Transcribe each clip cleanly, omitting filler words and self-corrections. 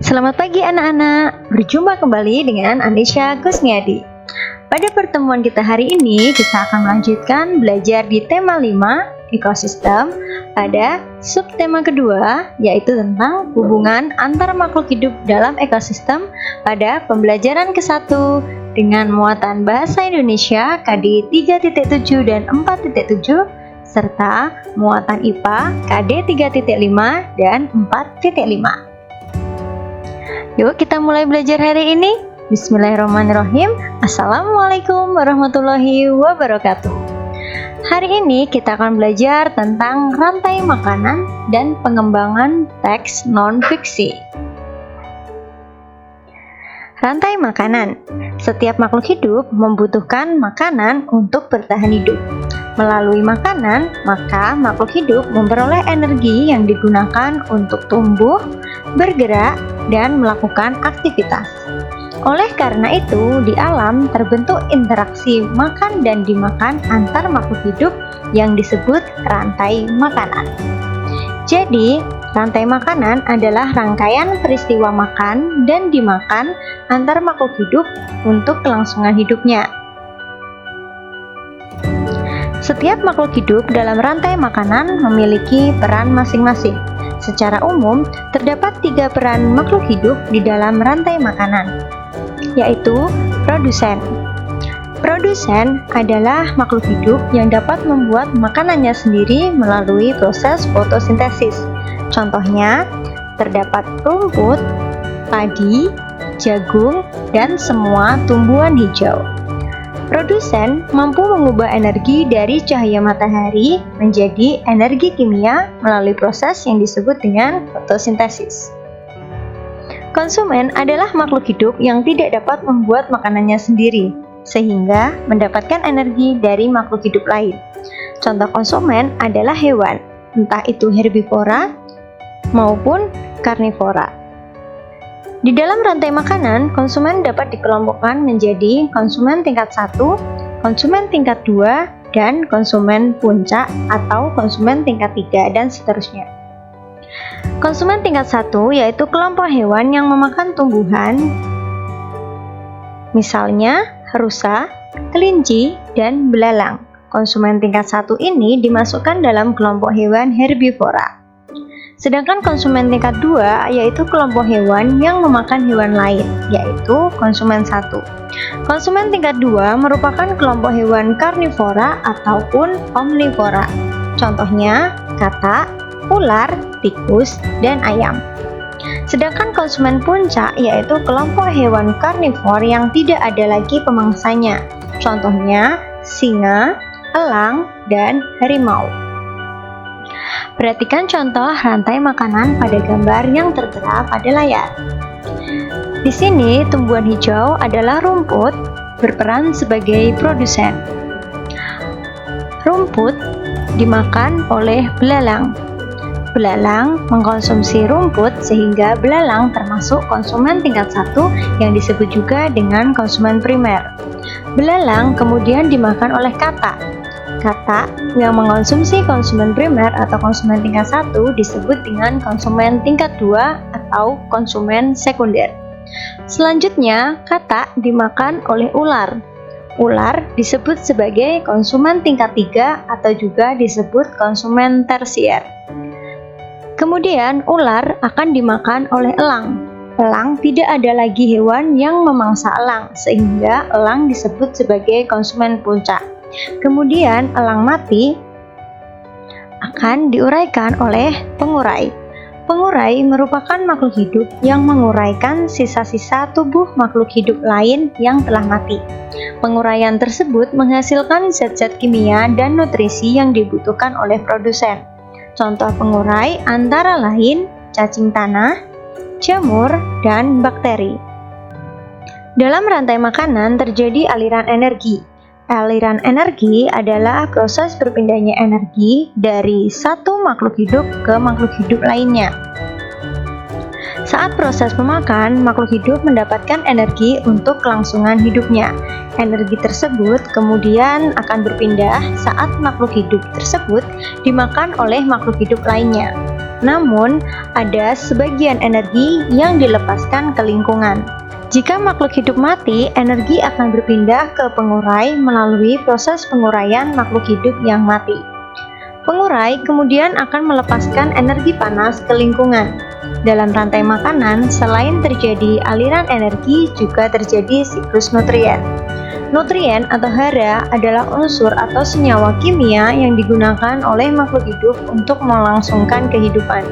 Selamat pagi anak-anak, berjumpa kembali dengan Anisha Kusniadi. Pada pertemuan kita hari ini, kita akan melanjutkan belajar di tema 5, ekosistem, pada subtema kedua, yaitu tentang hubungan antar makhluk hidup dalam ekosistem pada pembelajaran ke-1 dengan muatan Bahasa Indonesia KD 3.7 dan 4.7, serta muatan IPA KD 3.5 dan 4.5. Yuk kita mulai belajar hari ini. Bismillahirrahmanirrahim. Assalamualaikum warahmatullahi wabarakatuh. Hari ini kita akan belajar tentang rantai makanan dan pengembangan teks non-fiksi. Rantai makanan. Setiap makhluk hidup membutuhkan makanan untuk bertahan hidup. Melalui makanan, maka makhluk hidup memperoleh energi yang digunakan untuk tumbuh, bergerak, dan melakukan aktivitas. Oleh karena itu, di alam terbentuk interaksi makan dan dimakan antar makhluk hidup yang disebut rantai makanan. Jadi, rantai makanan adalah rangkaian peristiwa makan dan dimakan antar makhluk hidup untuk kelangsungan hidupnya. Setiap makhluk hidup dalam rantai makanan memiliki peran masing-masing. Secara umum, terdapat 3 peran makhluk hidup di dalam rantai makanan, yaitu produsen. Produsen adalah makhluk hidup yang dapat membuat makanannya sendiri melalui proses fotosintesis. Contohnya, terdapat rumput, padi, jagung, dan semua tumbuhan hijau. Produsen mampu mengubah energi dari cahaya matahari menjadi energi kimia melalui proses yang disebut dengan fotosintesis. Konsumen adalah makhluk hidup yang tidak dapat membuat makanannya sendiri, sehingga mendapatkan energi dari makhluk hidup lain. Contoh konsumen adalah hewan, entah itu herbivora maupun karnivora. Di dalam rantai makanan, konsumen dapat dikelompokkan menjadi konsumen tingkat 1, konsumen tingkat 2, dan konsumen puncak atau konsumen tingkat 3, dan seterusnya. Konsumen tingkat 1 yaitu kelompok hewan yang memakan tumbuhan, misalnya rusa, kelinci, dan belalang. Konsumen tingkat 1 ini dimasukkan dalam kelompok hewan herbivora. Sedangkan konsumen tingkat 2 yaitu kelompok hewan yang memakan hewan lain, yaitu konsumen 1. Konsumen tingkat 2 merupakan kelompok hewan karnivora ataupun omnivora. Contohnya katak, ular, tikus, dan ayam. Sedangkan konsumen puncak yaitu kelompok hewan karnivor yang tidak ada lagi pemangsanya. Contohnya singa, elang, dan harimau. Perhatikan contoh rantai makanan pada gambar yang tertera pada layar. Di sini, tumbuhan hijau adalah rumput berperan sebagai produsen. Rumput dimakan oleh belalang. Belalang mengkonsumsi rumput sehingga belalang termasuk konsumen tingkat 1 yang disebut juga dengan konsumen primer. Belalang kemudian dimakan oleh katak. Katak yang mengkonsumsi konsumen primer atau konsumen tingkat 1 disebut dengan konsumen tingkat 2 atau konsumen sekunder. Selanjutnya, katak dimakan oleh ular. Ular disebut sebagai konsumen tingkat 3 atau juga disebut konsumen tersier. Kemudian, ular akan dimakan oleh elang. Elang tidak ada lagi hewan yang memangsa elang, sehingga elang disebut sebagai konsumen puncak. Kemudian elang mati akan diuraikan oleh pengurai. Pengurai merupakan makhluk hidup yang menguraikan sisa-sisa tubuh makhluk hidup lain yang telah mati. Penguraian tersebut menghasilkan zat-zat kimia dan nutrisi yang dibutuhkan oleh produsen. Contoh pengurai antara lain cacing tanah, jamur, dan bakteri. Dalam rantai makanan terjadi aliran energi. Aliran energi adalah proses berpindahnya energi dari satu makhluk hidup ke makhluk hidup lainnya. Saat proses memakan, makhluk hidup mendapatkan energi untuk kelangsungan hidupnya. Energi tersebut kemudian akan berpindah saat makhluk hidup tersebut dimakan oleh makhluk hidup lainnya. Namun, ada sebagian energi yang dilepaskan ke lingkungan. Jika makhluk hidup mati, energi akan berpindah ke pengurai melalui proses penguraian makhluk hidup yang mati. Pengurai kemudian akan melepaskan energi panas ke lingkungan. Dalam rantai makanan, selain terjadi aliran energi, juga terjadi siklus nutrien. Nutrien atau hara adalah unsur atau senyawa kimia yang digunakan oleh makhluk hidup untuk melangsungkan kehidupan.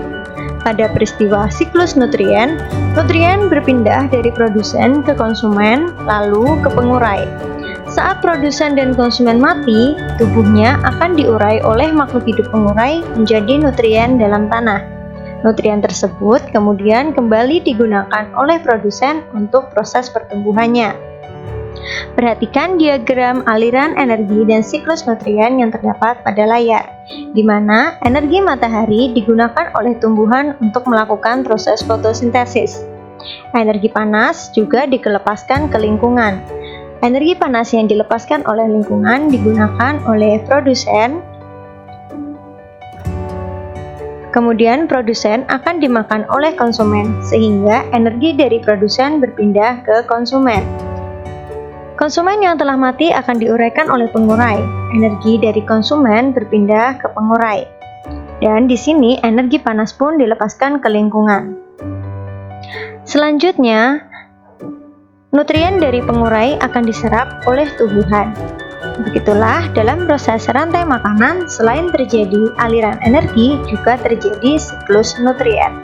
Pada peristiwa siklus nutrien, nutrien berpindah dari produsen ke konsumen, lalu ke pengurai. Saat produsen dan konsumen mati, tubuhnya akan diurai oleh makhluk hidup pengurai menjadi nutrien dalam tanah. Nutrien tersebut kemudian kembali digunakan oleh produsen untuk proses pertumbuhannya. Perhatikan diagram aliran energi dan siklus nutrien yang terdapat pada layar, di mana energi matahari digunakan oleh tumbuhan untuk melakukan proses fotosintesis. Energi panas juga dilepaskan ke lingkungan. Energi panas yang dilepaskan oleh lingkungan digunakan oleh produsen. Kemudian produsen akan dimakan oleh konsumen, sehingga energi dari produsen berpindah ke konsumen. Konsumen yang telah mati akan diuraikan oleh pengurai. Energi dari konsumen berpindah ke pengurai. Dan di sini energi panas pun dilepaskan ke lingkungan. Selanjutnya, nutrien dari pengurai akan diserap oleh tumbuhan. Begitulah dalam proses rantai makanan, selain terjadi aliran energi, juga terjadi siklus nutrien.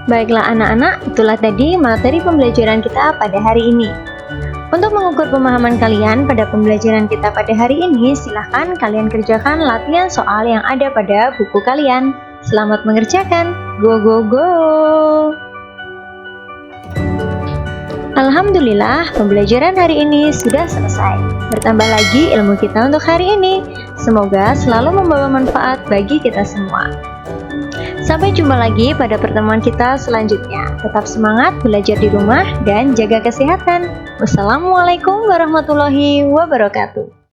Baiklah anak-anak, itulah tadi materi pembelajaran kita pada hari ini. Untuk mengukur pemahaman kalian pada pembelajaran kita pada hari ini, silahkan kalian kerjakan latihan soal yang ada pada buku kalian. Selamat mengerjakan. Go go go! Alhamdulillah, pembelajaran hari ini sudah selesai. Bertambah lagi ilmu kita untuk hari ini. Semoga selalu membawa manfaat bagi kita semua. Sampai jumpa lagi pada pertemuan kita selanjutnya. Tetap semangat belajar di rumah dan jaga kesehatan. Wassalamualaikum warahmatullahi wabarakatuh.